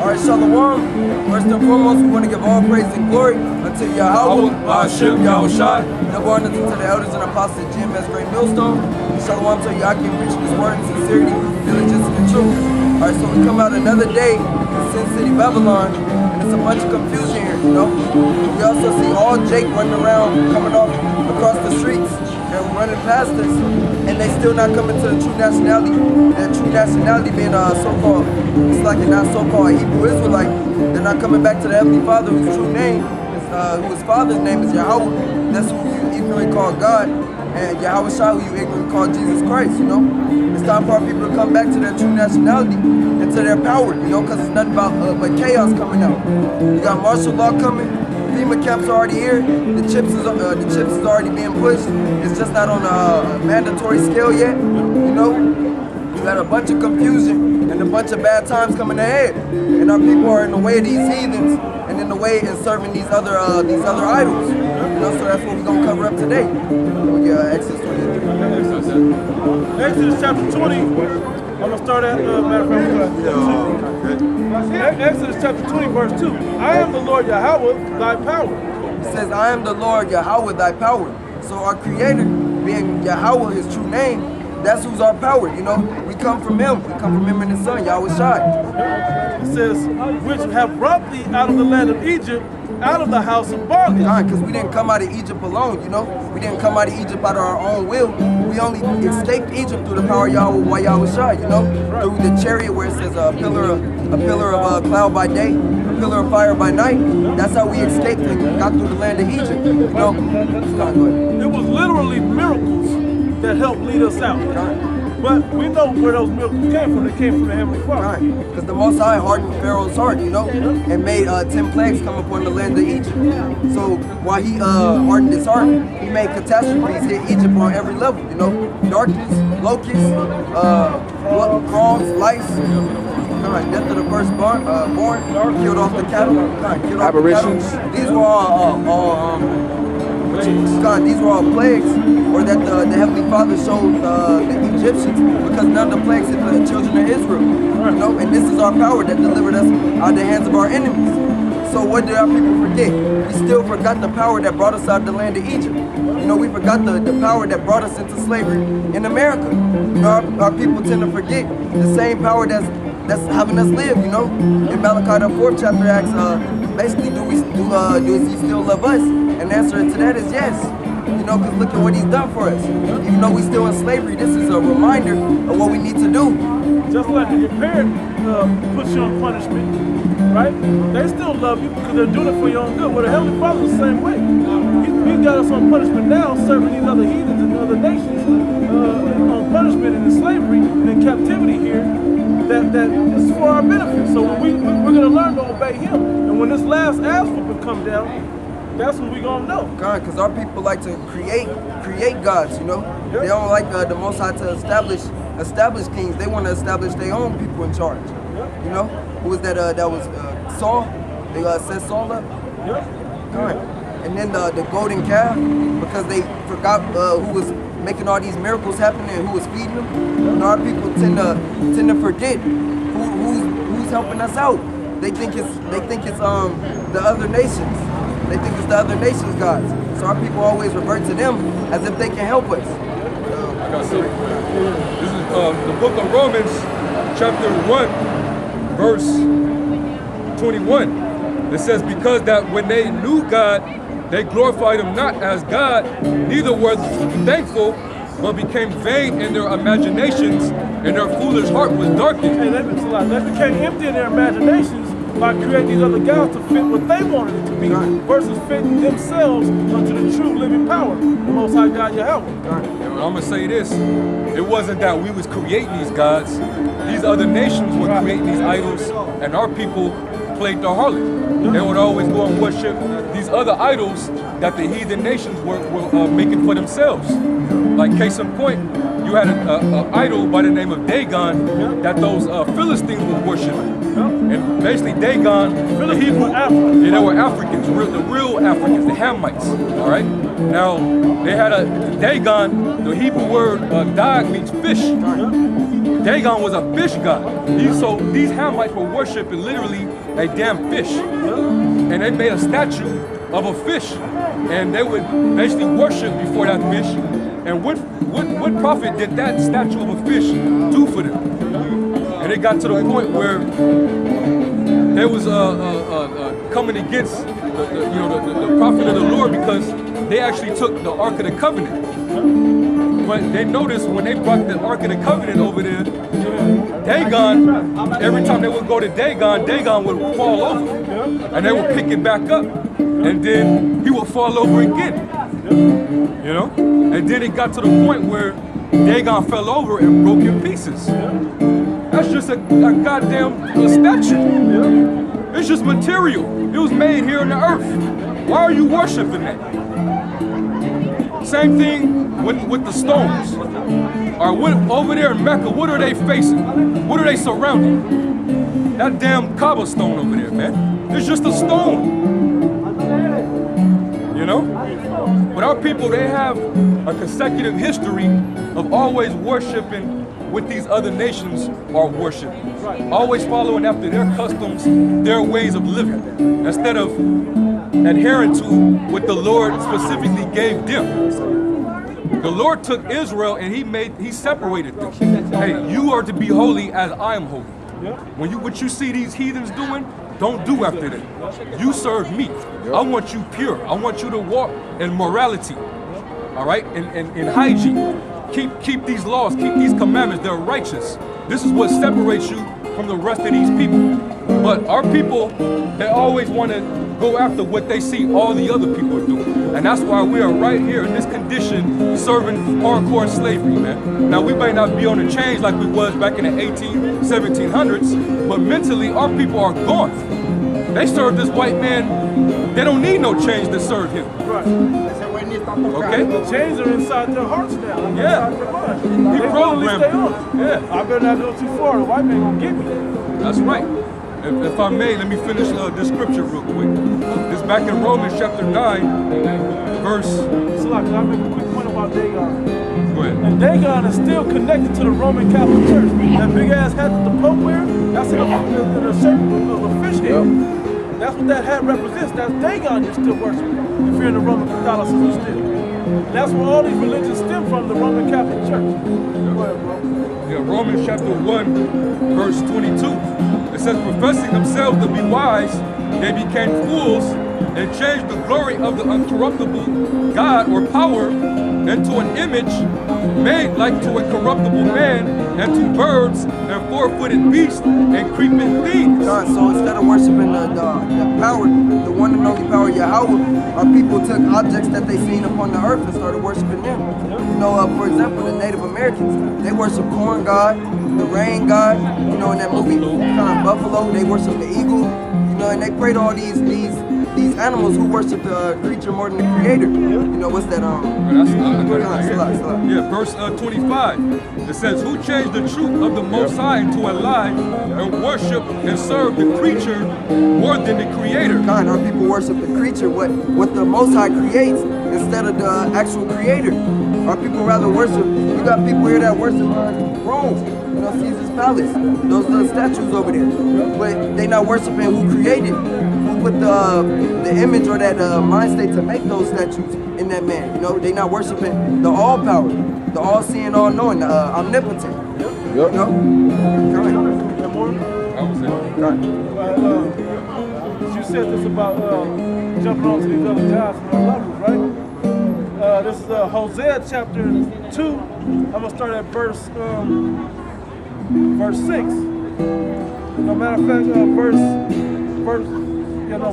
Alright, Shalom. First and foremost, we want to give all praise and glory unto Yahweh, Hashem, Yahushai. Double honor to the elders and apostles Jim as great millstone. Shalom to Yakim, preaching his word in sincerity, diligence, and truth. Alright, so we come out another day in Sin City, Babylon, and it's a bunch of confusion here, you know. We also see all Jake running around, coming off across the streets, and running past us, and they still not coming to the true nationality. That true nationality being so-called, it's like a not so-called Hebrew Israelite. They're not coming back to the Heavenly Father, whose true name is, whose Father's name is Yahweh. That's who you ignorantly call God, and Yahweh Shai, who you ignorantly call Jesus Christ. You know, it's time for our people to come back to their true nationality and to their power. You know, because it's nothing about but chaos coming out. You got martial law coming. FEMA camps are already here. The chips is already being pushed. It's just not on a mandatory scale yet. You know, you got a bunch of confusion and a bunch of bad times coming ahead, and our people are in the way of these heathens and in the way of serving these other idols. You know, so that's what we're gonna cover up today. Exodus 23. Exodus chapter 20. I'm gonna start at Exodus chapter 20, verse 2. I am the Lord Yahweh, thy power. It says, I am the Lord Yahweh, thy power. So our Creator, being Yahweh, his true name, that's who's our power, you know. We come from him. We come from him and his son, Yahweh Shai. It says, which have brought thee out of the land of Egypt, out of the house of bondage. Because we didn't come out of Egypt alone, you know. We didn't come out of Egypt out of our own will. We only escaped Egypt through the power of Yahweh Shai, you know. Through the chariot where it says a pillar of cloud by day, a pillar of fire by night. That's how we escaped and got through the land of Egypt, you know. It was literally miracles that helped lead us out. But we know where those miracles came from. They came from the Heavenly Father. Because the Most High hardened Pharaoh's heart, you know, and made 10 plagues come upon the land of Egypt. So while he hardened his heart, he made catastrophes hit Egypt on every level, you know. Darkness, locusts, frogs, lice, death of the firstborn, killed off the cattle, aberrations. These were all these were all plagues, or that the Heavenly Father showed the Egyptians, because none of the plagues hit the children of Israel. You know, and this is our power that delivered us out of the hands of our enemies. So what did our people forget? We still forgot the power that brought us out of the land of Egypt. You know, we forgot the power that brought us into slavery in America. You know, our people tend to forget the same power that's having us live. You know, in Malachi the 4th chapter asks, basically, does he still love us? And the answer to that is yes. You know, because look at what he's done for us. Even though we're still in slavery, this is a reminder of what we need to do. Just like if your parent puts you on punishment, right? They still love you because they're doing it for your own good. Well, the Heavenly Father is the same way. He got us on punishment now, serving these other heathens and other nations on punishment and in slavery and in captivity here. That is for our benefit. So we're going to learn to obey him. And when this last ass whooping come down, that's what we're going to know. God, because our people like to create gods, you know. Yep. They don't like the Most High to establish kings. They want to establish their own people in charge. Yep. You know? Who was that? That was Saul. They set Saul up. Yep. God. And then the golden calf, because they forgot who was making all these miracles happen and who was feeding them. And our people tend to forget who's helping us out. They think it's the other nations. They think it's the other nations' gods. So our people always revert to them as if they can help us. I got something. This is the book of Romans, chapter 1, verse 21. It says, because that when they knew God, they glorified him not as God, neither were thankful, but became vain in their imaginations, and their foolish heart was darkened. Hey, that means a lot. They became empty in their imaginations by creating these other gods to fit what they wanted it to be, versus fitting themselves unto the true living power, the Most High God Yahweh. And I'm gonna say this: it wasn't that we was creating these gods; these other nations were creating these idols, and our people played the harlot. They would always go and worship these other idols that the heathen nations were making for themselves. Like case in point, you had an idol by the name of Dagon that those Philistines were worshiping. And basically Dagon, the Hebrew, yeah, they were Africans, the real Africans, the Hamites. All right. Now they had a Dagon. The Hebrew word dag means fish. Dagon was a fish god. So these Hamites were worshiping literally a damn fish, and they made a statue of a fish, and they would basically worship before that fish. And what profit did that statue of a fish do for them? And it got to the point where they was coming against the prophet of the Lord, because they actually took the Ark of the Covenant. But they noticed when they brought the Ark of the Covenant over there, Dagon, every time they would go to Dagon, Dagon would fall over, and they would pick it back up, and then he would fall over again. You know, and then it got to the point where Dagon fell over and broke in pieces. That's just a goddamn statue. It's just material. It was made here on the earth. Why are you worshiping that? Same thing with the stones. Over there in Mecca, what are they facing? What are they surrounding? That damn cobblestone over there, man. It's just a stone. You know? But our people, they have a consecutive history of always worshiping what these other nations are worshiping. Always following after their customs, their ways of living, instead of adhering to what the Lord specifically gave them. The Lord took Israel and he separated them. Hey, you are to be holy as I am holy. What you see these heathens doing, don't do after them. You serve me. I want you pure. I want you to walk in morality. All right? In hygiene. Keep these laws, keep these commandments. They're righteous. This is what separates you from the rest of these people. But our people, they always want to go after what they see all the other people are doing. And that's why we are right here in this condition serving hardcore slavery, man. Now, we may not be on the chains like we was back in the 1700s, but mentally, our people are gone. They serve this white man. They don't need no chains to serve him. Right. Okay? The chains are inside their hearts now. Yeah. Inside their minds. He programmed them. Yeah. I better not go too far. The white man gonna get me. That's right. If I may, let me finish this scripture real quick. It's back in Romans chapter 9, verse. So like, I make a quick point about Dagon. Go ahead. And Dagon is still connected to the Roman Catholic Church. That big ass hat that the Pope wears, that's in the shape of a fish head. Yep. That's what that hat represents. That's Dagon you're still worshiping if you're in the Roman Catholicism still. And that's where all these religions stem from, the Roman Catholic Church. Go ahead, bro. Yeah, Romans chapter 1, verse 22. It says, professing themselves to be wise, they became fools and changed the glory of the uncorruptible God or power into an image made like to a corruptible man and to birds and four-footed beasts and creeping things. So instead of worshiping the power, the one and only power Yahweh, our people took objects that they seen upon the earth and started worshiping them. You know, for example, the Native Americans, they worship corn god, the rain god. You know, in that movie, kind of Buffalo, they worship the eagle. You know, and they pray to all these animals who worship the creature more than the creator. You know, what's that? Yeah, verse 25. It says, who changed the truth of the Most High into a lie and worship and serve the creature more than the creator. God, our people worship the creature, what the Most High creates instead of the actual creator. Our people rather worship, you got people here that worship Rome. You know, Caesar's palace, those little statues over there. But they not worshiping who created, who put the image or that mind state to make those statues in that man. You know, they not worshiping the all power, the all seeing, all knowing, the omnipotent. Yep. You know? You said this about jumping onto these other gods and their lovers, right? This is Hosea chapter 2. I'm gonna start at verse 6. No matter of fact,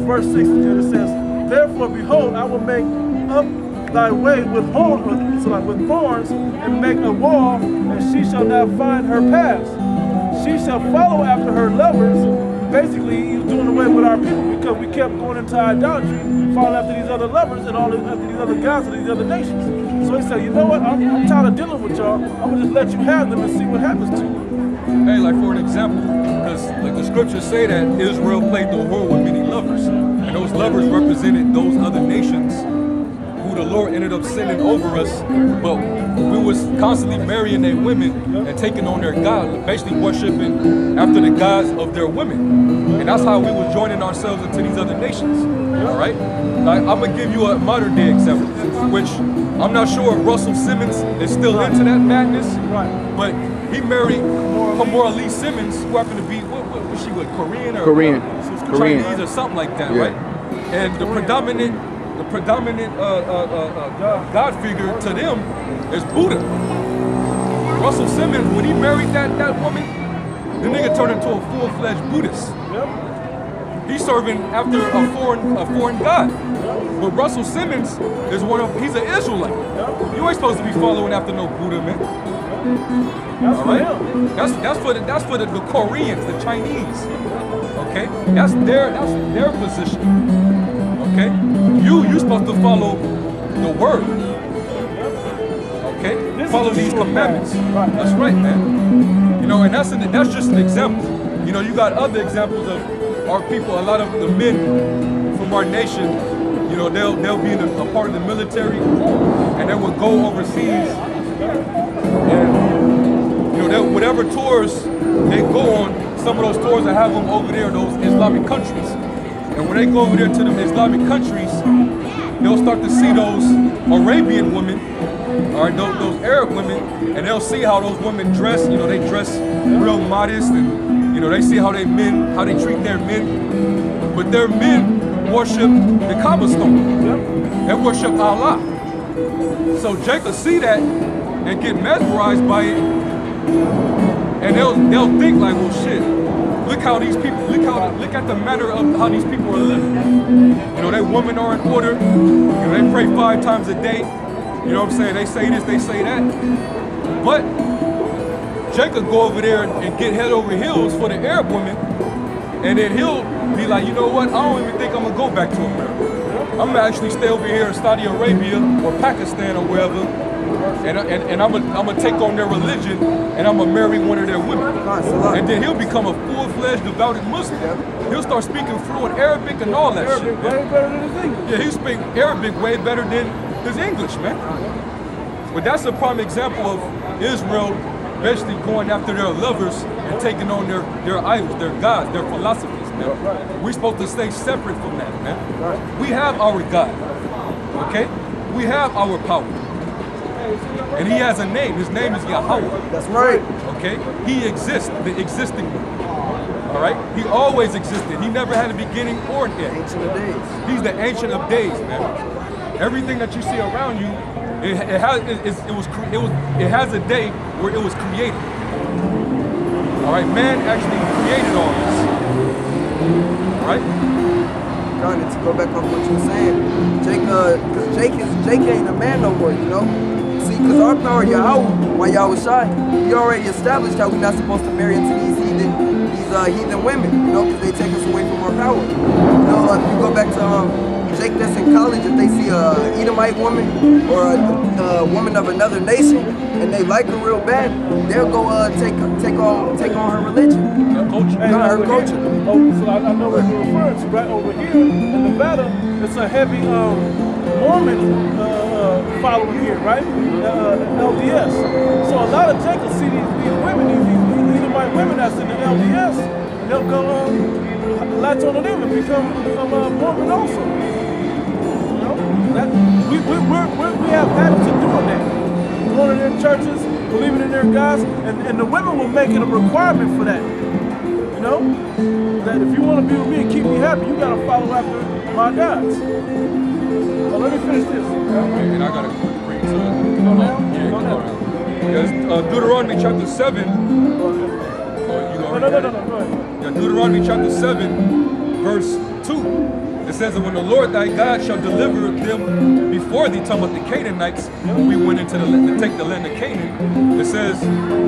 verse 6 it says, therefore behold, I will make up thy way with thorns, and make a wall, and she shall not find her paths. She shall follow after her lovers. Basically, he's doing away with our people because we kept going into idolatry, following after these other lovers and after these other gods of these other nations. So he said, you know what, I'm tired of dealing with y'all. I'm going to just let you have them and see what happens to you. Hey, like for an example, because like the scriptures say that Israel played the whore with many lovers, and those lovers represented those other nations who the Lord ended up sending over us, but we was constantly marrying their women and taking on their God, basically worshiping after the gods of their women. And that's how we was joining ourselves into these other nations. All right? Like, I'm gonna give you a modern day example, which I'm not sure if Russell Simmons is still into that madness, but he married Kamora Lee Simmons, who happened to be, what was she with, Korean or Chinese or something like that, right? And the predominant God figure to them is Buddha. Russell Simmons, when he married that woman, the nigga turned into a full-fledged Buddhist. He's serving after a foreign god. But Russell Simmons is he's an Israelite. You ain't supposed to be following after no Buddha, man. All right? That's for the Koreans, the Chinese. Okay? That's their position. Okay? You supposed to follow the word. Okay? Follow these commandments. That's right, man. You know, and that's just an example. You know, you got other examples of our people, a lot of the men from our nation, you know, they'll be in a part of the military and they will go overseas and, you know, whatever tours they go on, some of those tours that have them over there, those Islamic countries. And when they go over there to them Islamic countries, they'll start to see those Arabian women, or those Arab women, and they'll see how those women dress. You know, they dress real modest, and you know, they see how they treat their men. But their men worship the Kaaba stone. They worship Allah. So Jacob see that and get mesmerized by it, and they'll think like, well, shit. Look how these people, look at the manner of how these people are living. You know, their women are in order. You know, they pray 5 times a day. You know what I'm saying? They say this, they say that. But Jacob go over there and get head over heels for the Arab women, and then he'll be like, you know what? I don't even think I'm gonna go back to America. I'm gonna actually stay over here in Saudi Arabia or Pakistan or wherever, and I'm gonna take on their religion, and I'm gonna marry one of their women. And then he'll become a full-fledged devoted Muslim. He'll start speaking fluent Arabic and all that shit. Way better than his English. Yeah, he speaks Arabic way better than his English, man. But that's a prime example of Israel basically going after their lovers and taking on their idols, their gods, their philosophies, man. We're supposed to stay separate from that, man. We have our God, okay? We have our power. And he has a name. His name is Yahweh. That's right. Okay? He exists, the existing one. All right? He always existed. He never had a beginning or an end. Ancient of days. He's the Ancient of Days, man. Everything that you see around you, it has a day where it was created. All right? Man actually created all this. All right? Johnny, to go back on what you were saying, because Jake ain't a man no more, you know? See, because our power, Yahweh, while y'all was shy, we already established how we're not supposed to marry into these heathen women, you know, because they take us away from our power. You know, if you go back to Jake that's in college, if they see a Edomite woman or a woman of another nation and they like her real bad, they'll go take on her religion, her culture. So I know what you're referring to. Right over here in Nevada, it's a heavy Mormon following here, right? LDS. So a lot of Jacobs see these women, these Edomite women that's in the LDS, and they'll go latch on to them and become Mormon also. We have habits of doing that. Going to their churches, believing in their gods, and the women will make it a requirement for that. You know? That if you want to be with me and keep me happy, you got to follow after my gods. Well, let me finish this. And I got a quick read to it. Go down? Yeah, Go go down. down. Yes, Deuteronomy chapter 7. No, go ahead. Yeah, Deuteronomy chapter 7, verse 2. It says that when the Lord thy God shall deliver them before thee, talking about the Canaanites, when we went into to take the land of Canaan, it says,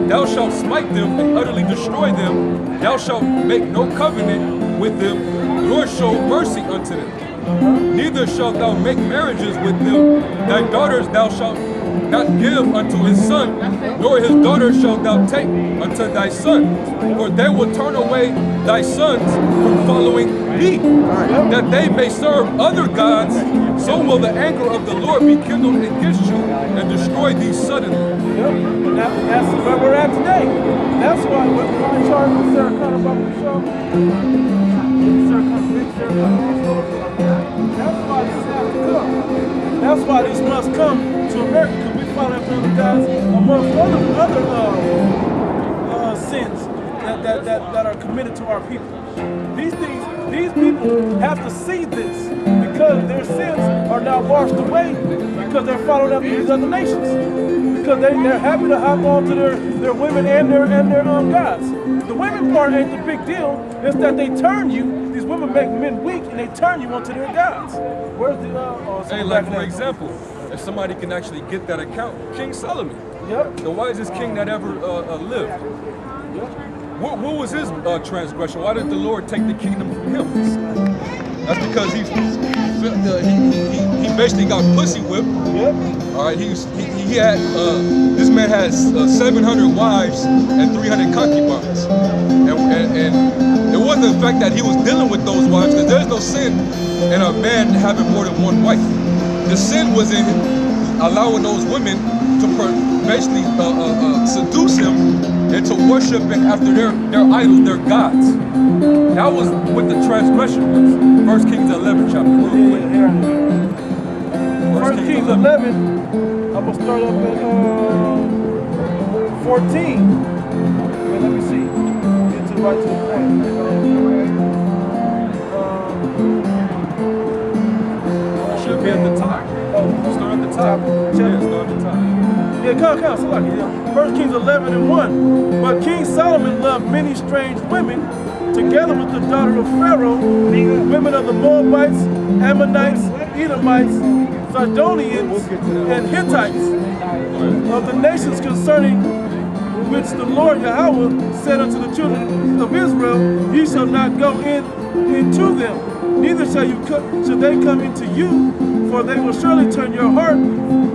thou shalt smite them and utterly destroy them. Thou shalt make no covenant with them, nor show mercy unto them. Neither shalt thou make marriages with them. Thy daughters thou shalt not give unto his son, nor his daughter shalt thou take unto thy son. For they will turn away thy sons from following me, that they may serve other gods. So will the anger of the Lord be kindled against you and destroy thee suddenly. That's where we're at today. That's why we're in charge of Sarah Connor Bible Show. That's why this has to come. That's why this must come to America, because we follow after other guys amongst other sins that are committed to our people. These people have to see this because their sins are now washed away because they're following after these other nations. Because they're happy to hop on to their women and their gods. The women part ain't the big deal. It's that they turn you. These women make men weak and they turn you onto their gods. Where's the hey, like for example, if somebody can actually get that account, King Solomon, the wisest king that ever lived. What was his transgression? Why did the Lord take the kingdom from him? That's because he basically got pussy whipped. All right, he had this man has 700 wives and 300 concubines, and it wasn't the fact that he was dealing with those wives, because there's no sin in a man having more than one wife. The sin was in allowing those women to basically seduce him into worshiping after their idols, their gods. That was what the transgression was. 1 Kings 11 chapter, real quick. 1 Kings 11, I'm going to start up at 14. Wait, let me see. Get to right to the point. Should be at the top. Start at the top. Yeah, start at the top. Yeah, come, so like, 1 Kings 11:1. But King Solomon loved many strange women, together with the daughter of Pharaoh, women of the Moabites, Ammonites, Edomites, Sidonians, and Hittites, of the nations concerning which the Lord Yahweh said unto the children of Israel, ye shall not go into them, neither shall they come into you, for they will surely turn your heart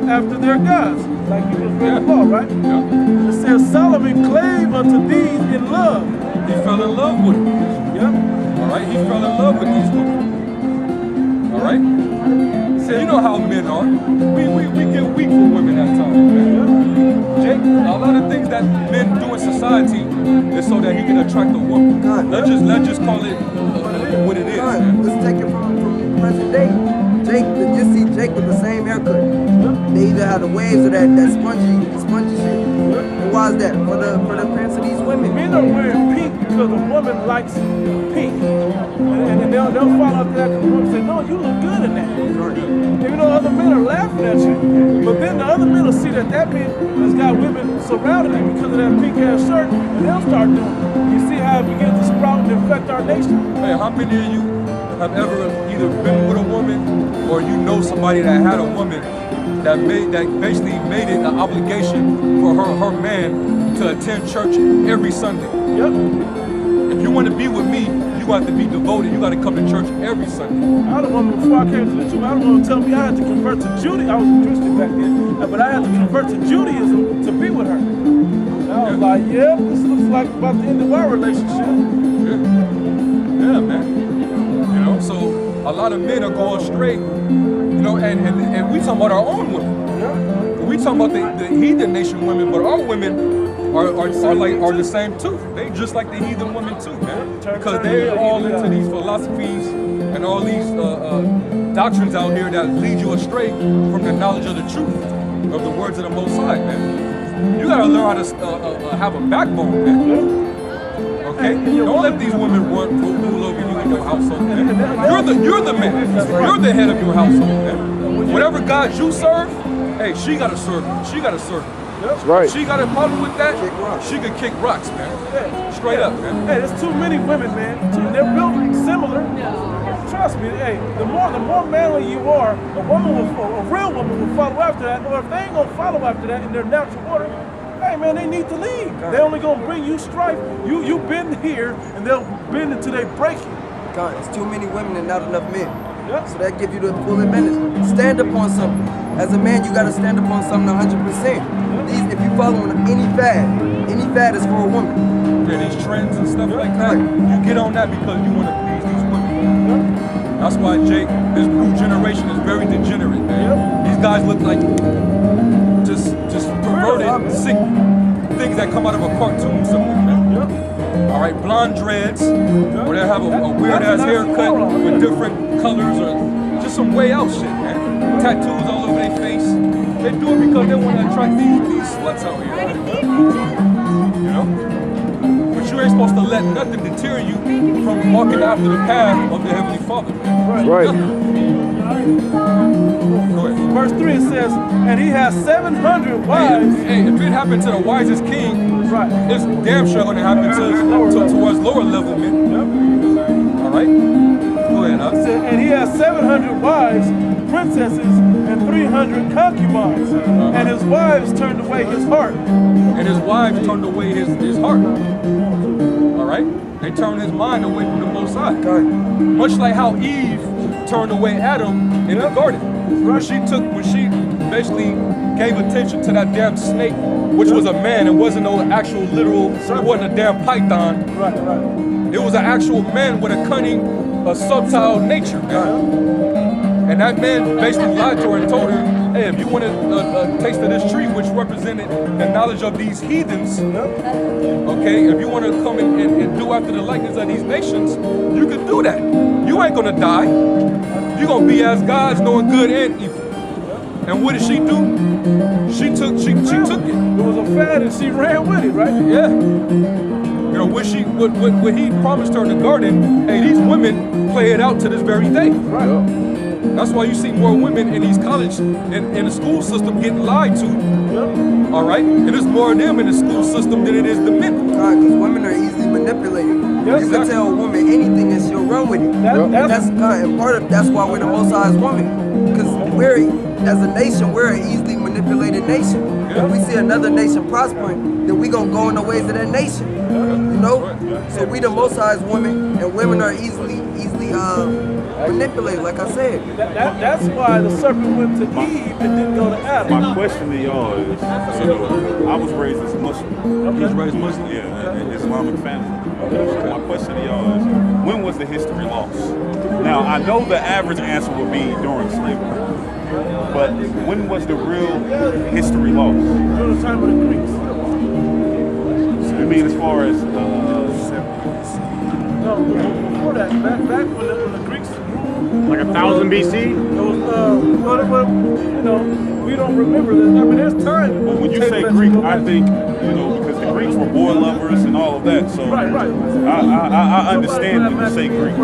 after their gods. Like you just read the law, right? It says Solomon clave unto these in love. He fell in love with them. All right, he fell in love with these women. All right. So you know how men are. We get weak for women at times, man. Jake, a lot of things that men do in society is so that he can attract a woman. Let's just call it what it is. Let's take it from present day. Jake, you see Jake with the same haircut. They either have the waves or that spongy shit. And why is that? For the appearance of these women. Men are wearing pink because a woman likes pink. And they'll follow up that and say, no, you look good in that. Even though other men are laughing at you, but then the other men will see that man has got women surrounding him because of that pink ass shirt, and they'll start doing it. You see how it begins to sprout and infect our nation? Hey, how many of you have ever either been with a woman or you know somebody that had a woman that basically made it an obligation for her man to attend church every Sunday? If you want to be with me, you got to be devoted. You got to come to church every Sunday. I had a woman before I came to the truth. I had a woman tell me I had to convert to Judaism. I was a Christian back then, but I had to convert to Judaism to be with her. And I was like, yeah, this looks like about the end of our relationship. Yeah, man. You know, so a lot of men are going straight. You know, and we talking about our own women. We talking about the heathen nation women, but our women are the same too. They just like the heathen women too, man. Because they're all into these philosophies and all these doctrines out here that lead you astray from the knowledge of the truth of the words of the Most High, man. You gotta learn how to have a backbone, man. Okay? Don't let these women rule over you in your household, man. You're the man. You're the head of your household, man. Whatever God you serve, hey, she gotta serve you. She gotta serve you. That's right. She got a problem with that, she could kick rocks, man. Straight up, man. Hey, there's too many women, man. They're built similar. Trust me, hey, the more manly you are, a real woman will follow after that. Or if they ain't gonna follow after that in their natural order, hey man, they need to leave. They only gonna bring you strife. You bend here and they'll bend until they break you. It's too many women and not enough men. Yep. So that gives you the full advantage. Stand upon something. As a man, you got to stand upon something 100%. If you following any fad is for a woman. Yeah, these trends and stuff like that, you get on that because you want to please these women. That's why, Jake, this new generation is very degenerate, man. These guys look like just perverted, sick things that come out of a cartoon somewhere, man. All right, blonde dreads, or they have a weird ass haircut with different colors, or just some way out shit, man. Tattoos all over their face. They do it because they want to attract these sluts out here. You know? But you ain't supposed to let nothing deter you from walking after the path of the Heavenly Father, man. Right. Go ahead. Verse 3 it says, and he has 700 wives. Hey, if it happened to the wisest king, it's damn sure going to happen towards lower level men. All right? Go ahead, It said, and he has 700 wives, princesses, and 300 concubines. And his wives turned away his heart. And his wives turned away his heart. All right? They turned his mind away from the Most High. Much like how Eve turned away Adam in the garden. When she basically gave attention to that damn snake, which was a man, it wasn't no actual literal, it wasn't a damn python. It was an actual man with a cunning, a subtle nature, man. And that man basically lied to her and told her, hey, if you want a taste of this tree, which represented the knowledge of these heathens, okay, if you want to come and do after the likeness of these nations, you can do that. You ain't gonna die. You're gonna be as gods, knowing good and evil. And what did she do? She took it. It was a fad and she ran with it, right? Yeah. You know, what he promised her in the garden, hey, these women play it out to this very day. Right. That's why you see more women in these college, in the school system getting lied to. All right? It is more of them in the school system than it is the men. Because women are easily manipulated. You can tell a woman anything and she'll run with it. That's why we're the Most High's woman. Because as a nation, we're an easily manipulated nation. If we see another nation prospering, then we gonna go in the ways of that nation. You know? So we the Most High's women, and women are easily manipulated, like I said. That's why the serpent went to Eve and didn't go to Adam. My question to y'all is, I was raised as a Muslim. You was raised Muslim? Yeah, an Islamic family. So my question to y'all is, when was the history lost? Now, I know the average answer would be during slavery. But when was the real history lost? During the time of the Greeks. So you mean as far as... No, before that, back when the Greeks ruled. Like 1000 BC? It was, we don't remember that. I mean, there's time. Well, when you say Greek, I think, because the Greeks were boy lovers and all of that. So Right. I understand when you say Greeks.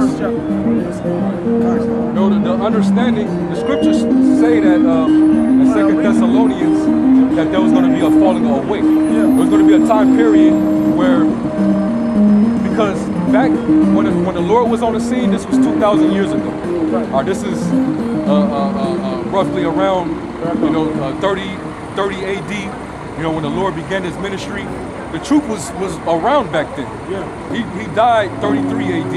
No, the understanding, the scriptures say that in 2 Thessalonians, that there was going to be a falling away. There was going to be a time period where, because back when the Lord was on the scene, this was 2,000 years ago. Or this is roughly around 30 AD. You know, when the Lord began his ministry, the truth was around back then. He died 33 AD,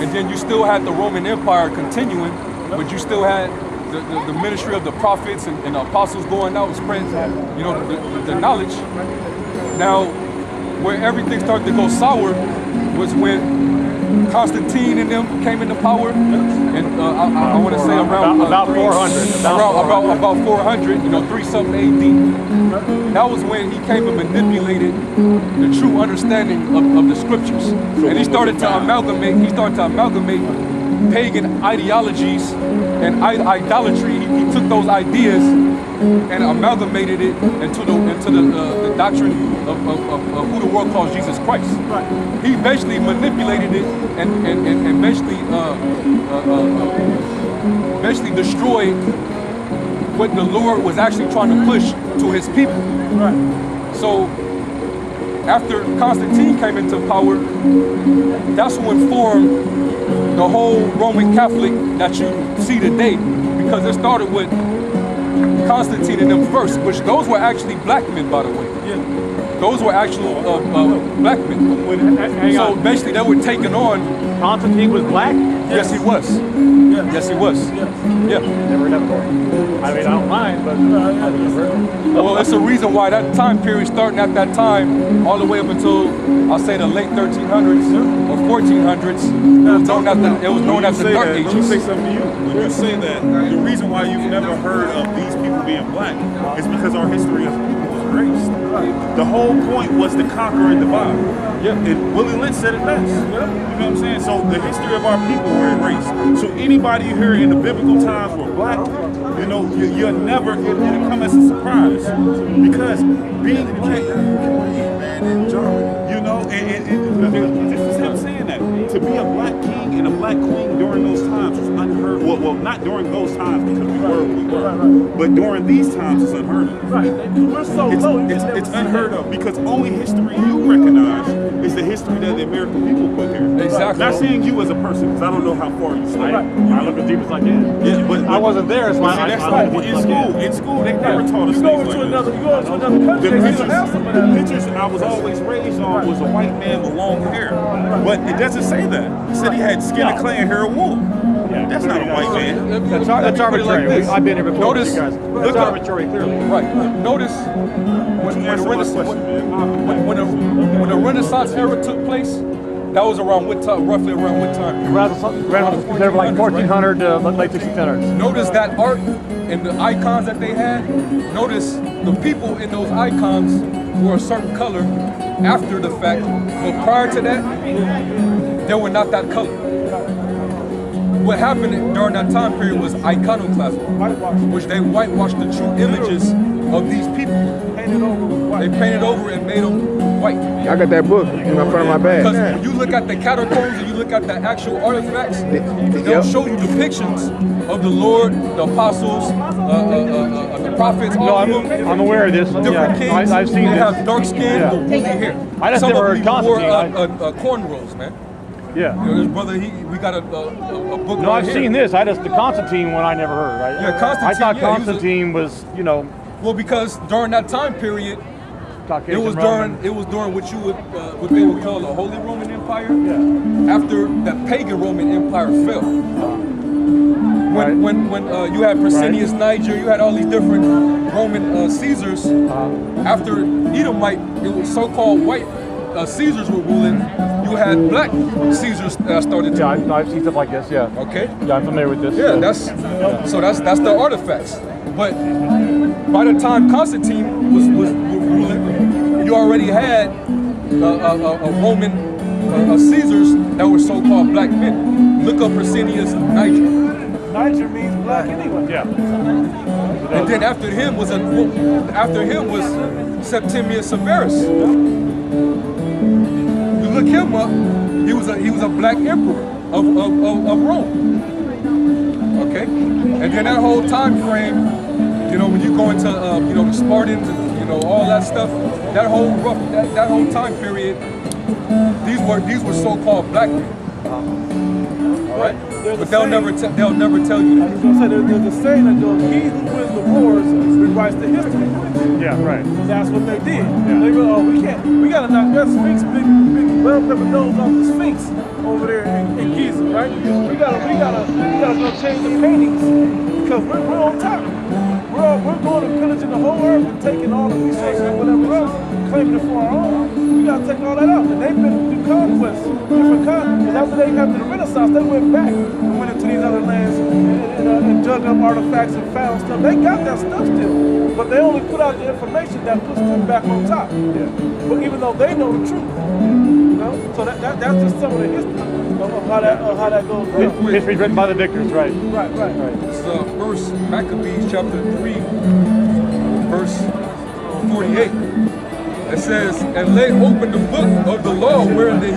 and then you still had the Roman Empire continuing, but you still had the ministry of the prophets and the apostles going out and spreading, the knowledge. Now, where everything started to go sour was when Constantine and them came into power, and I want to say around about 400. About 400, 3-something AD. That was when he came and manipulated the true understanding of the scriptures, and he started to amalgamate pagan ideologies and idolatry. He took those ideas and amalgamated it into the doctrine of who the world calls Jesus Christ. He basically manipulated it and basically destroyed what the Lord was actually trying to push to his people. So after Constantine came into power, that's who informed the whole Roman Catholic that you see today, because it started with Constantine and them first, which those were actually black men, by the way. Those were actual black men. So basically they were taking on... Constantine was black? Yes, he was. Yes, he was. Yeah. Never heard that before. I mean, I don't mind, but I've never heard. Well, it's a reason why that time period, starting at that time, all the way up until, I'll say, the late 1300s or 1400s, it was known as the Dark Ages. Let me say something to you. When you say that, the reason why you've never heard of these people being black is because our history as a people was erased. The whole point was to conquer and divide. Yeah. And Willie Lynch said it best. You know what I'm saying? So the history of our people were erased. So anybody you hear in the biblical times were black, you know, you're never, it'll come as a surprise. Because being black, you know, and this is him saying that. To be a black king and a black queen during those times was unheard. Well, not during those times because we were. But during these times it's unheard of. Right. We're so low. It's unheard of because only history you recognize is the history that the American people put here. Exactly. Not seeing you as a person because I don't know how far you stay. I look as deep as I can. Yeah, but I wasn't there, so I that's I like in school they never taught us You things go like into this. another country, they still have some of that. The pictures I was always raised on was a white man with long hair. But it doesn't say that. It said he had skin of clay and hair of wool. That's not a white man. That's arbitrary. Like this. I've been here before. Notice, You guys. look That's up. arbitrary, clearly. Right. Notice when the Renaissance era took place, that was around what time? Roughly around what time? They're like 1400 to late 1600s. Notice that art and the icons that they had. Notice the people in those icons were a certain color after the fact, but prior to that, they were not that color. What happened during that time period was iconoclasm, which they whitewashed the true images of these people. They painted over and made them white. I got that book in the front of my bag. Because when you look at the catacombs and you look at the actual artifacts, they'll show you depictions of the Lord, the apostles, the prophets, No, all of them. I'm aware of this. Different kings. I've seen they this. have dark skin Yeah. with woolly hair. I just Some never of heard them wore Constantine. cornrows, man. Yeah. You know, this brother, we got a book. No, right I've here. seen this. The Constantine one I never heard. Yeah, Constantine, I thought yeah, he was Constantine was, you know, Well, because during that time period, Caucasian it was Roman. during what you would what they would call the Holy Roman Empire. Yeah. After the pagan Roman Empire fell. Right. When you had Priscillius Niger, you had all these different Roman Caesars. After Edomite, it was so-called white Caesars were ruling. You had black Caesars that started to Yeah, rule. I've seen stuff like this. Yeah. Okay. Yeah, I'm familiar with this. Yeah, that's the artifacts. But by the time Constantine was ruling, you already had a Roman Caesars that were so-called black men. Look up Priscillius Niger. Niger means black anyway. Yeah. And then after him was Septimius Severus. You look him up, he was a black emperor of Rome. Okay? And then that whole time frame, you know, when you go into you know, the Spartans and you know, all that stuff, that whole time period, these were so-called black men. All right? But they'll never tell you I that. was gonna say there's a saying that goes, "He who wins the wars rewrites the history." Yeah. Right. That's what they did. They were, we gotta knock that Sphinx, big bell-pepper nose off the Sphinx over there in Giza, right? We gotta go change the paintings because we're on top. We're going and pillaging the whole earth and taking all the resources and whatever else, claiming it for our own. We gotta take all that out. And they've been through conquests, different conquests. And after the Renaissance, they went back and went into these other lands and dug up artifacts and found stuff. They got that stuff still, but they only put out the information that puts them back on top. But even though they know the truth, you know, so that's just some of the history of how that goes down. History's written by the victors, right? Right. It's First Maccabees chapter 3, verse 48. It says, "And lay open the book of the law wherein the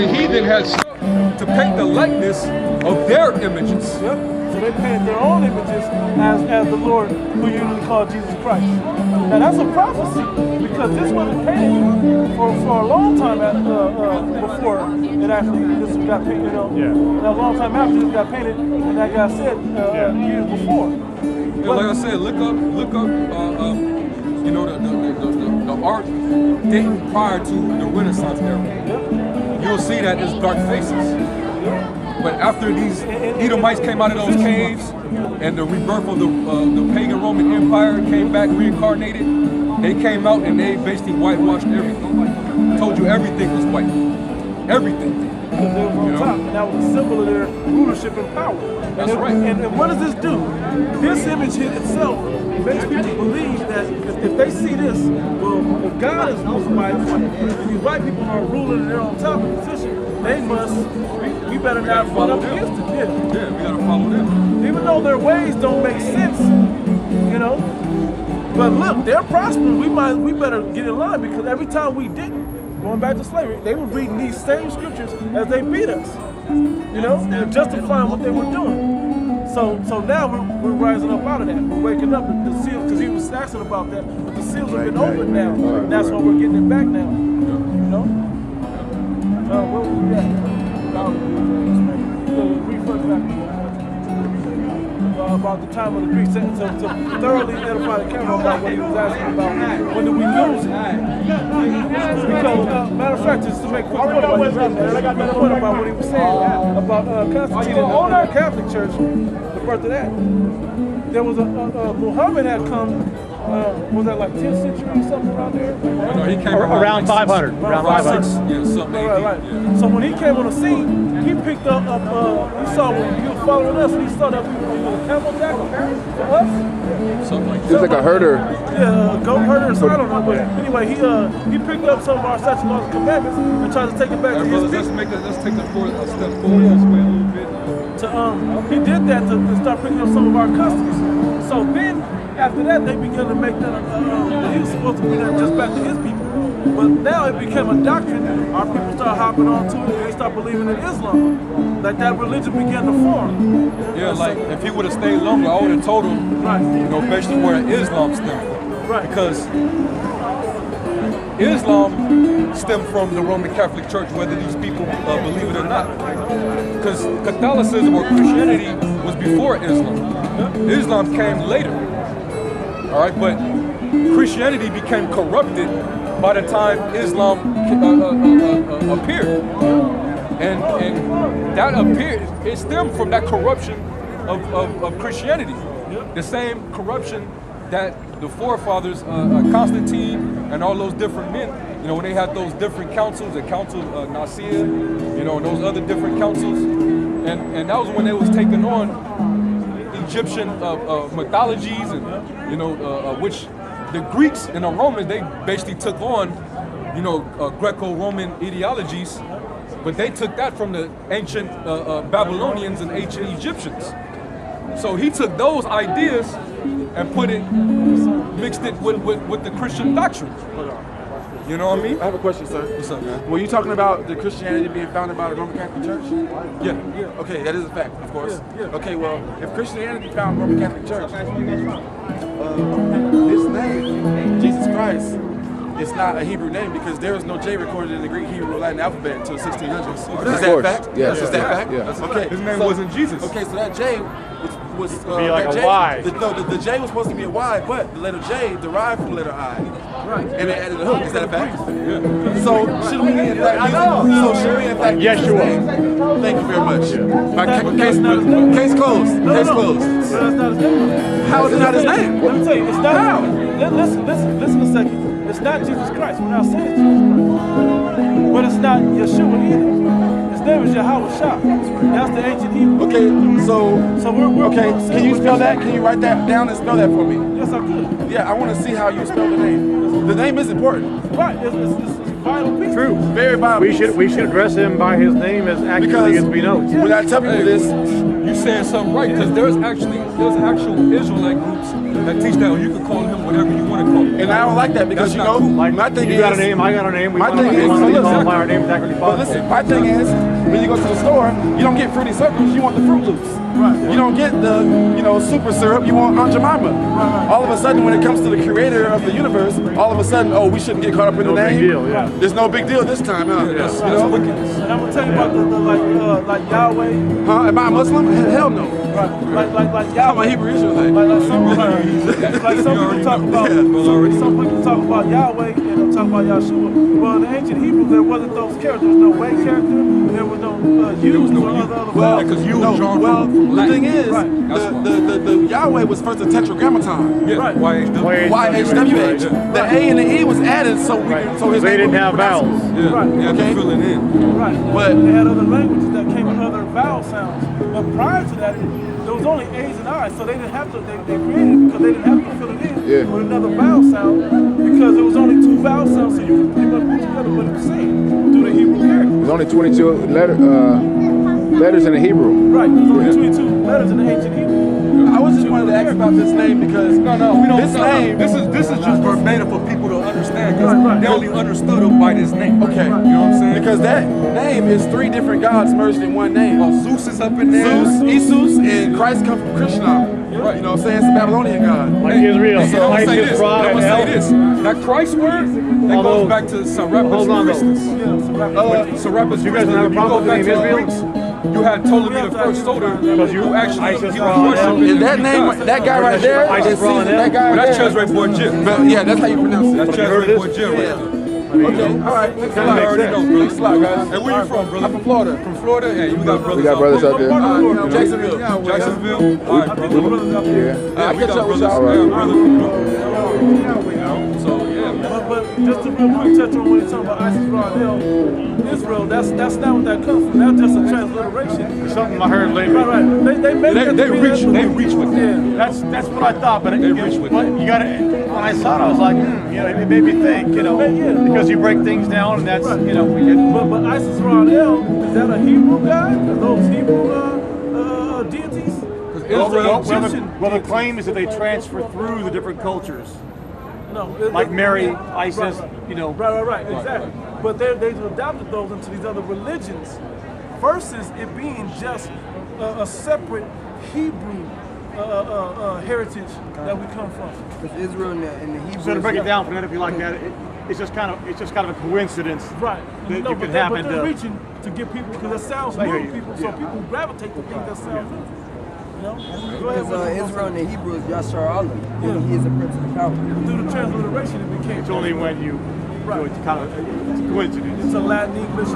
heathen had sought to paint the likeness of their images." Yep. So they painted their own images as the Lord, who usually called Jesus Christ. Now that's a prophecy because this wasn't painted for a long time before it actually this got painted. You know, a long time after this got painted, and that got said years before. Yeah, like I said, look up, you know, the art dating prior to the Renaissance era. Yep. You'll see see that as dark faces. But after these Edomites came out of those caves and the rebirth of the pagan Roman Empire came back reincarnated, they came out and they basically whitewashed everything. Told you everything was white. Everything. Because they were on top, and that was a symbol of their rulership and power. That's right. And what does this do? This image in itself makes people believe that if they see this, well, if God is white, and these white people are ruling and they're on top of the position, they must, we better not run up against it. Yeah, we gotta follow them. Even though their ways don't make sense, you know. But look, they're prospering. We better get in line, because every time we didn't, going back to slavery, they were reading these same scriptures as they beat us, you know, and justifying what they were doing. So now we're rising up out of that. We're waking up. The seals, because he was asking about that, but the seals have been opened now, and that's why we're getting it back now. You know. Where were we at? About the time of the Greeks, to thoroughly edify the camera about what he was asking about. When did we lose it? Because, matter of fact, just to make a quick point about what he was saying about Constantine and the Catholic Church, the birth of that. There was Muhammad had come. Was that like 10th century or something around there? No, he came around 500. Around 500. Yeah, something. Right. Yeah. So when he came on the scene, he picked up, he saw when he was following us, and he saw that we were a camelback for us. Something like that. He was like a herder. Yeah, a goat herder or something, I don't know. But anyway, he picked up some of our statutes, laws, and commandments and tried to take it back to his people. Let's take a step forward this way a little bit. He did that to start picking up some of our customs. So then, after that, they began to make that he was supposed to bring that just back to his people. But now it became a doctrine. Our people start hopping onto it, and they start believing in Islam. Like that religion began to form. Yeah, like if he would have stayed longer, I would have told him, you know, basically where Islam stemmed from. Right. Because Islam stemmed from the Roman Catholic Church, whether these people believe it or not. Because Catholicism or Christianity was before Islam. Islam came later. All right, but Christianity became corrupted by the time Islam appeared, and that appeared. It stemmed from that corruption of Christianity, the same corruption that the forefathers, Constantine and all those different men, you know, when they had those different councils, the Council of Nicaea, you know, and those other different councils, and that was when they was taking on Egyptian mythologies, and you know, which the Greeks and the Romans, they basically took on, you know, Greco-Roman ideologies, but they took that from the ancient Babylonians and ancient Egyptians. So he took those ideas and mixed it with the Christian doctrine. You know what I mean? I have a question, sir. What's up, man? Were you talking about the Christianity being founded by the Roman Catholic Church? Yeah. Okay, that is a fact, of course. Okay, well, if Christianity found Roman Catholic Church, this name, Jesus Christ, it's not a Hebrew name because there is no J recorded in the Greek, Hebrew, Latin alphabet until 1600s. Is that fact? Yes. Is that fact? Yeah. Okay. His name wasn't Jesus. Okay, so that J was be like that a J, Y. The J was supposed to be a Y, but the letter J derived from the letter I. Right. And they added a hook. Is that a fact? Yeah. So should we in fact use Yes, his you name? Thank you very much. Case closed. No, Case no. closed. That's not his name. How is it not his name? Let me tell you, it's not. How? Listen a second. It's not Jesus Christ. We're not saying it's Jesus Christ. But it's not Yeshua either. His name is Yahweh Shah. That's the ancient Hebrew. Okay, so we're okay. Can you spell that? Can you write that down and spell that for me? Yes, I could. Yeah, I want to see how you spell the name. The name is important. Right. It's vital piece. True. Very vital. We should address him by his name as accurately as we know. When I tell people this, You saying something right, because there's actual Israelite groups that teach that, or you can call him whatever you want to call him. and I don't like that because That's you know, not cool. my thing You is, got a name, I got a name. We my want thing is, to call listen, by our name as accurately but possible. listen, my thing is, when you go to the store, you don't get Fruity Circles, you want the Fruit Loops. Right. You don't get the, super syrup, you want Aunt Jemima. Right. All of a sudden, when it comes to the creator of the universe, all of a sudden, oh, we shouldn't get caught up in the No name. big deal, yeah. There's no big deal this time, huh? That's You know? wickedness. And I'm gonna tell you about the like Yahweh. Huh? Am I a Muslim? Hell no. Right. Like I'm a Yahweh. Hebrew Israelite. Like some people talk about Yahweh and talk about Yahshua. Well, in the ancient Hebrew, there wasn't those characters. There was no way character. There was no U's or other vowels. Because you No, was drawn well, from the Latin. thing is, Right. the Yahweh was first a tetragrammaton. Yeah, Right. YHWH. YHWH. The A and the E was added so we Right. so his They name didn't would be have pronounceable. vowels. Yeah, Right. you had Okay. to fill it in. Right. But- They had other languages that came with other vowel sounds. But prior to that, there was only A's and I's, so they didn't have to, they created it because they didn't have to fill it in with another vowel sound because there was only two vowel sounds, so you could pretty much put together what it was saying through the Hebrew character. There's only 22 letters in the Hebrew. Right, there's only 22 letters in the ancient Hebrew. I was just wanted to ask about this name because We don't. this name. This is just verbatim for people to understand because Right. they only understood him by this name. Okay, You know what I'm saying? because that name is three different gods merged in one name. Zeus is up in there. Zeus, Isus, and Christ come from Krishna. Right. You know what I'm saying? It's a Babylonian god. Like Israel. And I'm gonna say Isis, this. Ra, I'm and gonna say El. this. That Christ word, that Although- goes back to Serapis Hold on, though. Christus. Yeah, Serapis You guys Christus. don't have a If you go problem back with to the the name Greeks, you had Ptolemy the first Soter, Because you- who actually Isis, he Ra, was worshiping Is the that Greek name, gods. that guy right there? Isis, Is Ra, Caesar, and that guy But right that's there? Cesare Borgia. But yeah, that's how you pronounce it. That's But you heard Cesare of Borgia this? right Yeah. there. Okay, all right. Thanks a You lot. already know, brother. Thanks a lot, guys. And where you from, brother? I'm from Florida. From Florida? Yeah, you got brothers We got brothers out there. Jacksonville. Jacksonville? All right, brother. Yeah. I'll we catch got up with brothers. y'all. Yeah, brother. So, yeah, man. But just to real quick touch on when he's talking about Isis, Ra, and El, Israel, that's not what that comes from. That's just a transliteration. Something I heard lately. Right. They made it They to be reach that- with that. That's what I thought, but They reach with it. you got to. When I saw it, I was like, it made me think, because you break things down, and that's, we get. But Isis, Ra, and El, is that a Hebrew god? Are those Hebrew deities? Israel, Well, the claim is that they transfer through the different cultures, No. like Mary, Isis, Right, exactly. But they've adopted those into these other religions versus it being just a separate Hebrew heritage that we come from. Because Israel and the Hebrew. So to break it down for that, if you like that, it's just kind of a coincidence. Right. That No, you but can they're happen to. reaching to get people, because that sounds I hear new to you. people, so Yeah. people gravitate to things that sound new. Go ahead. Because Israel and the Hebrew is Yashar Allah. He is a prince of power. Through the transliteration, it became. It's only when you do it, it's a coincidence. It's a Latin English,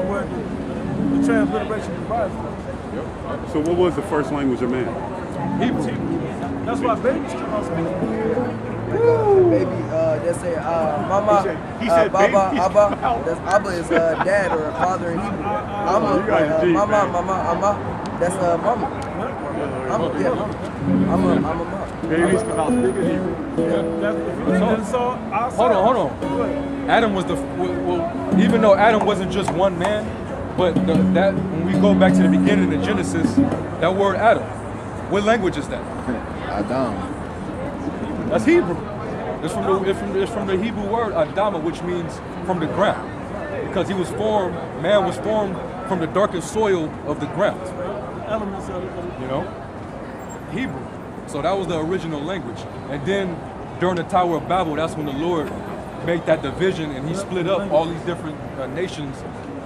where the transliteration provides for. So what was the first language of man? Hebrew. That's why babies come out speaking. Baby, they say mama, He said baba, babies Abba. come out. That's Abba is dad or a father in Hebrew. You guys are deep, Mama, man. Amma. That's mama. I'm a mom. Babies come out speaking Hebrew. Hold on. Adam was even though Adam wasn't just one man, but that when we go back to the beginning of Genesis, that word Adam, what language is that? Adam. That's Hebrew. It's from the Hebrew word Adama, which means from the ground, because man was formed from the darkest soil of the ground. Elements of it. Hebrew. So that was the original language. And then during the Tower of Babel, that's when the Lord made that division and he split up all these different nations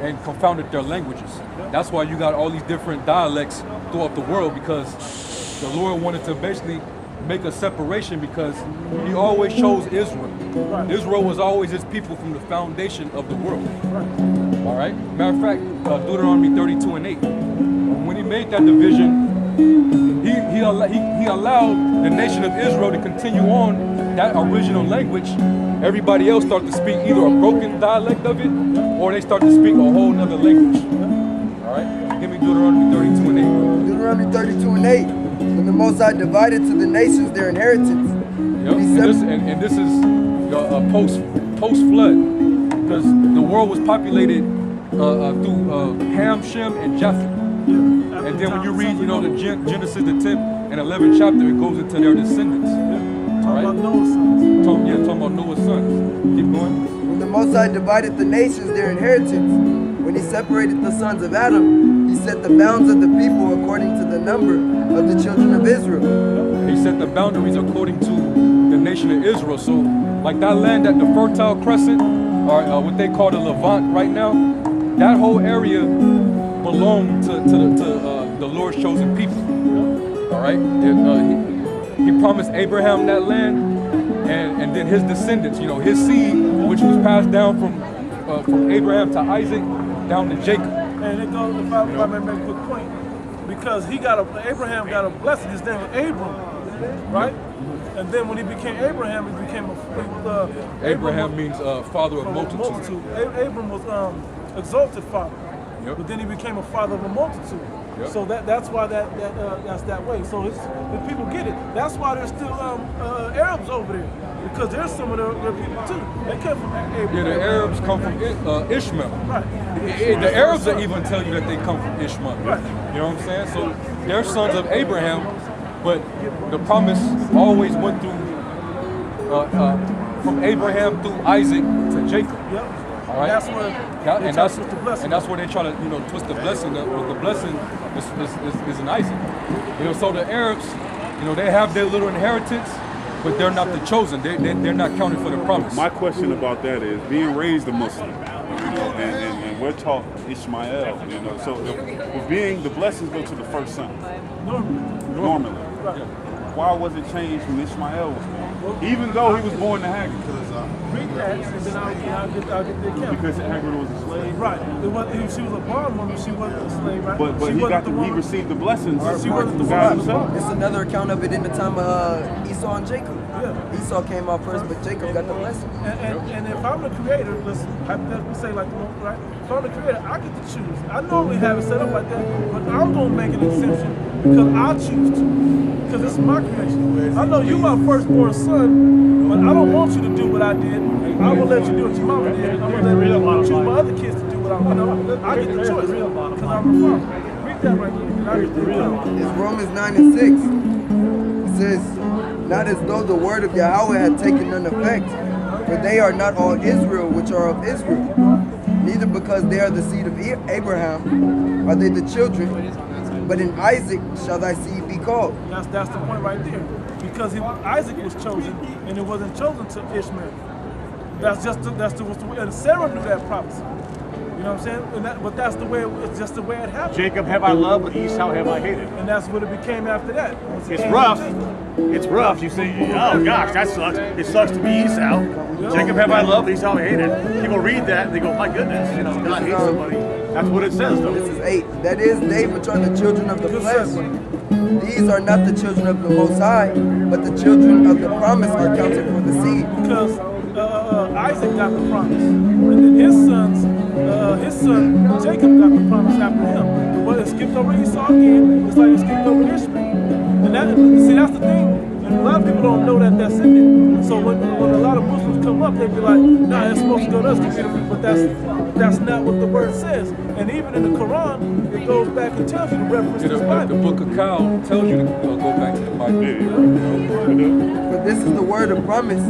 and confounded their languages. That's why you got all these different dialects throughout the world, because the Lord wanted to basically make a separation, because he always chose Israel. Israel was always his people from the foundation of the world. All right? Matter of fact, Deuteronomy 32:8. When he made that division, he allowed the nation of Israel to continue on that original language. Everybody else started to speak either a broken dialect of it, or they start to speak a whole nother language. All right? Give me Deuteronomy 32:8. Deuteronomy 32:8. When the Most High divided to the nations their inheritance. Yep. And this is post flood, because the world was populated through Ham, Shem, and Japheth. And then when you read, the Genesis, the 10th and 11th chapter, it goes into their descendants. All right? Talking about Noah's sons. Talking about Noah's sons. Keep going. When the Most High divided the nations their inheritance, when he separated the sons of Adam, he set the bounds of the people according to the number of the children of Israel. He set the boundaries according to the nation of Israel. So, like that land at the Fertile Crescent, or what they call the Levant right now, that whole area belong to the Lord's chosen people. All right, he promised Abraham that land, and then his descendants, you know, his seed, which was passed down from Abraham to Isaac, down to Jacob. And it goes, if I may make a quick point, because Abraham got a blessing. His name was Abram, right? And then when he became Abraham, he became Abraham means father of multitude. Abram was exalted father. Yep. But then he became a father of a multitude. Yep. So that's why that's that way. So if people get it, that's why there's still Arabs over there, because there's some of their people too. They came from Abraham. Yeah, the Arabs come from Ishmael. Right. The Arabs will even tell you that they come from Ishmael. Right. You know what I'm saying? So they're sons of Abraham, but the promise always went through from Abraham through Isaac to Jacob. Yep. All right. That's where that's where they try to twist the blessing. The blessing is in Isaac. You know, so the Arabs, they have their little inheritance, but they're not the chosen. They're not counted for the promise. My question about that is being raised a Muslim, and we're taught Ishmael. So with being the blessings go to the first son. Normally. Right. Why was it changed when Ishmael was born? Even though he was born to Hagar. Read that, and then I'll get the account. Because Hagar was a slave? Right. She was a bondwoman, she wasn't a slave, right? But he received the blessings. She wasn't the God one. himself. It's another account of it in the time of Esau and Jacob. Yeah. Esau came out first, but Jacob got the blessing. And if I'm the creator, let's hypothetically say right? If I'm the creator, I get to choose. I normally have it set up like that, but I'm gonna make an exception because I choose to. Because this is my creation. I know you're my firstborn son, but I don't want you to do what I did. I will let you do what your mama did. I'm gonna let you choose my other kids to do what I get the choice because I'm the father. Read that right there. I get the real. It's Romans 9 and 6. It says, not as though the word of Yahweh had taken none effect, for they are not all Israel which are of Israel. Neither because they are the seed of Abraham are they the children, but in Isaac shall thy seed be called. That's the point right there. Because Isaac was chosen, and it wasn't chosen to Ishmael. That's the way. And Sarah knew that prophecy. You know what I'm saying? But that's the way. It's just the way it happened. Jacob have I loved, but Esau have I hated. And that's what it became after that. It's rough. It's rough. You say, oh gosh, that sucks. It sucks to be Esau. Jacob have I loved, Esau I hated. People read that and they go, my goodness, God hates somebody. That's what it says, though. This is 8. That is, they which are the children of the flesh. These are not the children of the Most High, but the children of the promise are counted for the seed. Because Isaac got the promise, and then his son Jacob got the promise after him. But it skipped over Esau again. It's like it skipped over Ishmael. And that's the thing. And a lot of people don't know that that's in there. So when a lot of Muslims come up, they be like, nah, it's supposed to go to us, but that's not what the word says. And even in the Quran, it goes back and tells you the reference to the Bible. The book of Cal tells you to go back to the Bible. For this is the word of promise.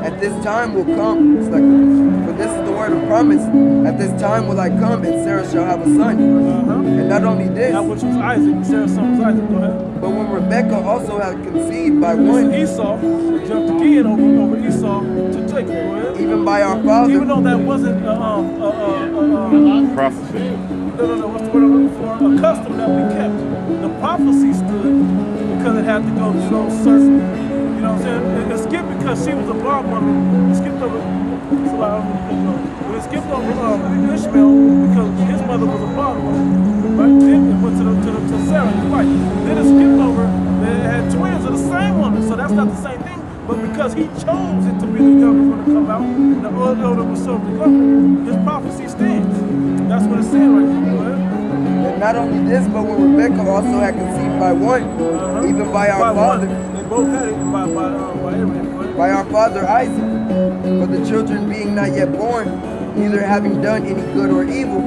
At this time will come. For this is the word of promise. At this time will I come, and Sarah shall have a son. And not only this, that which was Isaac, Sarah's son was Isaac. Go ahead. but when Rebekah also had conceived by one, Esau jumped again over Esau to Jacob. Go ahead. even by our father, Even though that wasn't Prophecy. no, what's the word I'm looking for? A custom that we kept. The prophecy stood because it had to go through those certain, you know what I'm saying? It skipped because she was a bondwoman. It skipped over, but it skipped over Ishmael because his mother was a bondwoman. Right? Then it went to Sarah, right? Then it skipped over, they had twins of the same woman, so that's not the same thing. But because he chose it to be the younger one to come out, and the older was served the younger, his prophecy stands. That's what it's saying right there. Go ahead. and not only this, but when Rebekah also had conceived by one, even by our father, They both had it by Abraham. Go ahead. by our father Isaac. For the children being not yet born, neither having done any good or evil,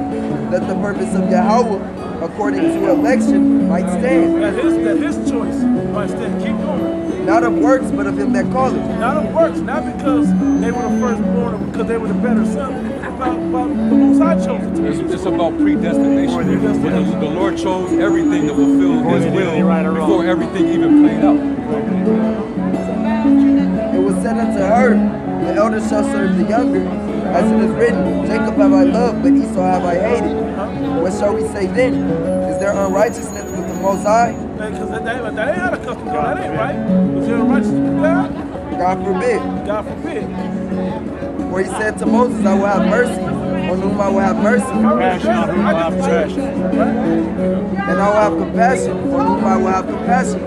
that the purpose of Yahweh, according to election, might stand. That his choice might stand. Keep going. Not of works, but of him that calleth. Not of works, not because they were the firstborn or because they were the better son. It's about the Most High chose it to be. It's about predestination. The Lord chose everything to fulfill His will before everything even played out. It was said unto her, the elder shall serve the younger, as it is written, Jacob have I loved, but Esau have I hated. What shall we say then? Is there unrighteousness with the Most High? Because that ain't how the custom go. That ain't right. Is there unrighteousness with God? God forbid. God forbid. For he said to Moses, I will have mercy on whom I will have mercy, Compassion on whom I have compassion. and I will have compassion on whom I will have compassion.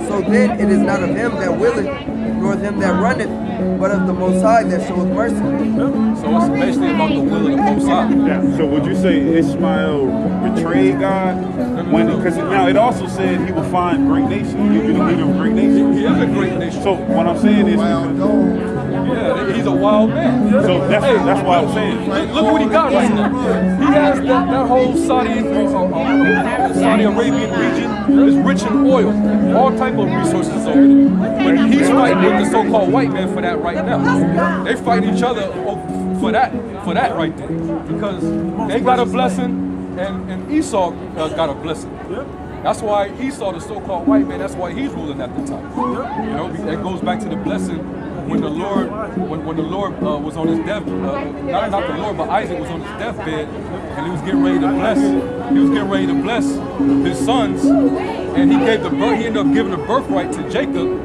So then it is not of him that willeth, nor of him that runneth, but of the Most High that showeth mercy. So it's basically about the will of the Most High. Yeah. So would you say Ishmael betrayed God? Because now it also said he will find great nations. He'll be the leader of great nations. He is a great nation. So what I'm saying is, Yeah, he's a wild man. so that's why I'm saying. Look what he got right now. He has that whole Saudi Arabian region is rich in oil, all type of resources over there. But he's fighting with the so-called white man for that right now. They fight each other for that right there, because they got a blessing and Esau got a blessing. That's why Esau, the so-called white man, that's why he's ruling at the time. You know, that goes back to the blessing when the Lord, when the Lord was on his death, not the Lord, but Isaac was on his deathbed, and he was getting ready to bless. He was getting ready to bless his sons, and he ended up giving the birthright to Jacob.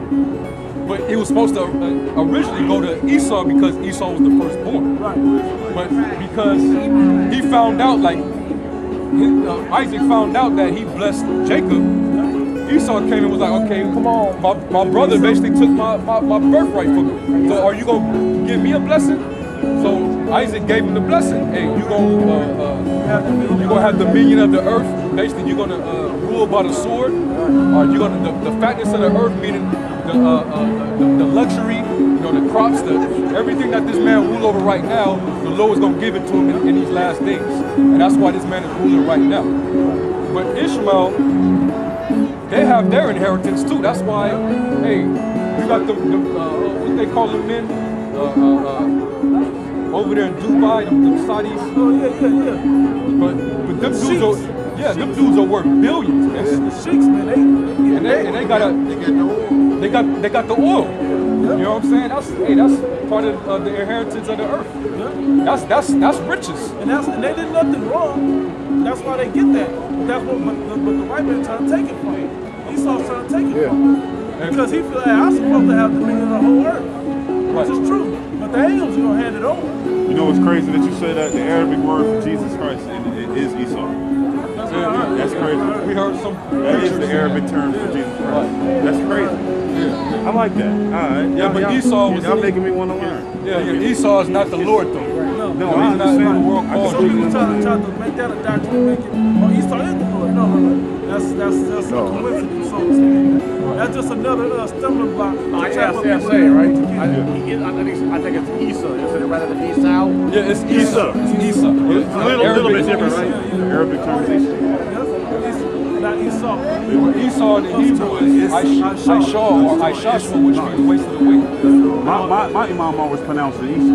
But it was supposed to originally go to Esau because Esau was the firstborn. But because he found out, like Isaac found out that he blessed Jacob, Esau came and was like, okay, come on, my brother basically took my birthright from me. So are you gonna give me a blessing? So Isaac gave him the blessing. Hey, you're gonna have dominion of the earth. Basically, you're gonna rule by the sword. Or you're gonna the fatness of the earth, meaning the luxury, you know, the crops, everything that this man rule over right now, the Lord is gonna give it to him in these last days, and that's why this man is ruling right now. But Ishmael, they have their inheritance too. That's why, hey, you got what they call them men over there in Dubai, them Saudis. Oh yeah. But them dudes are, them dudes are worth billions, man. The sheiks, man, And they got the oil. You know what I'm saying? That's part of the inheritance of the earth. That's riches. And they did nothing wrong. That's why they get that. That's what but the white man trying to take it from him. Esau's trying to take it from him. Because he feel like I'm supposed to have dominion of the whole earth. Which is true. But the angels are gonna hand it over. You know what's crazy that you say that the Arabic word for Jesus Christ it is Esau. That's crazy. We heard some. That is the Arabic term for Jesus Christ. That's crazy. I like that. All right. Yeah, but Esau was. Y'all making me want to learn. Yeah, Esau is not the Lord though. No, I understand the world called Some people try to make that a doctrine, make it. Oh, Esau is the Lord. No. That's a coincidence, so to speak. That's just another stumbling block. I say, right? I think it's Esau. Is it rather than Esau? Yeah, it's Esau. It's Esau. It's a little bit different, right? Arabic term is Esau. Not Esau. Esau in the Hebrew is Aishah or Aishashua, which means wasted away. My imam always pronounced it Esau.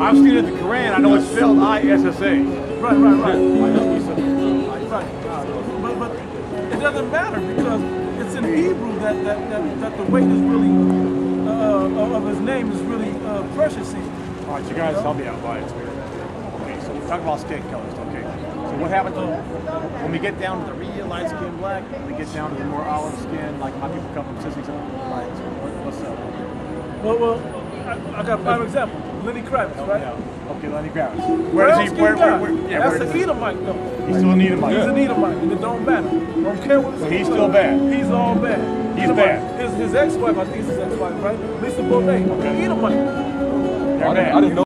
I've seen it in the Quran. I know it's spelled I-S-S-A. Right. But it doesn't matter because it's in Hebrew that the weight is really of his name is really precious here. All right, you guys help me out by it. Okay, so we're talking about skin colors, okay? So what happens when we get down to the real light skin black, we get down to the more olive skin, like my people come from Sicily, right? So what's up? Well, I got a prime example. Lenny Kravitz, right? Yeah. Okay, Lenny Kravitz. Where does he? Where That's an Edomite, though. He's still an Edomite. He's an Edomite, and it don't matter. Don't care what. So he's still bad. He's all bad. He's bad. His ex-wife, I think it's his ex-wife, right? Lisa Bonet. Okay. Edomite. I didn't know.